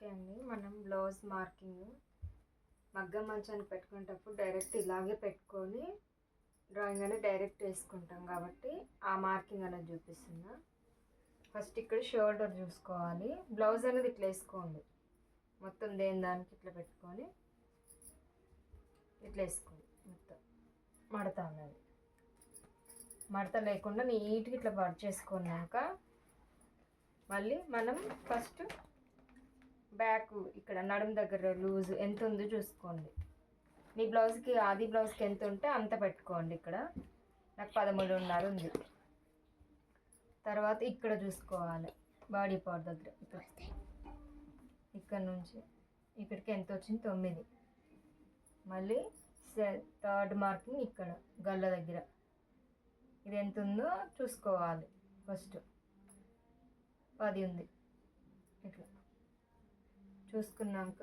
Okay అండి. మనం blouse marking మగ్గం మంచానికి పెట్టుకునేటప్పుడు డైరెక్ట్ ఇలాగే పెట్టుకొని డ్రాయింగ్ అనేది డైరెక్ట్ వేసుకుంటాం కాబట్టి ఆ మార్కింగ్ అనేది చూపిస్తున్నా. ఫస్ట్ ఇక్కడ షోల్డర్ చూసుకోవాలి. బ్లౌజ్ అనేది ఇట్లా వేసుకోండి, మొత్తం దేని దానికి ఇట్లా పెట్టుకొని ఇట్లా వేసుకోండి. మొత్తం మడత అన్నది మడత లేకుండా నీట్గా ఇట్లా కట్ చేసుకున్నాక మళ్ళీ మనం ఫస్ట్ బ్యాక్ ఇక్కడ నడుము దగ్గర లూజ్ ఎంత ఉందో చూసుకోండి. మీ బ్లౌజ్కి ఆది బ్లౌజ్కి ఎంత ఉంటే అంత పెట్టుకోండి. ఇక్కడ నాకు 13.5 ఉంది. తర్వాత ఇక్కడ చూసుకోవాలి బాడీ పార్ట్ దగ్గర ఇక్కడ నుంచి ఇక్కడికి ఎంత వచ్చింది 9. మళ్ళీ థర్డ్ మార్కింగ్ ఇక్కడ గల్ల దగ్గర ఇది ఎంత ఉందో చూసుకోవాలి. ఫస్ట్ 10 ఉంది. ఇట్లా చూసుకున్నాక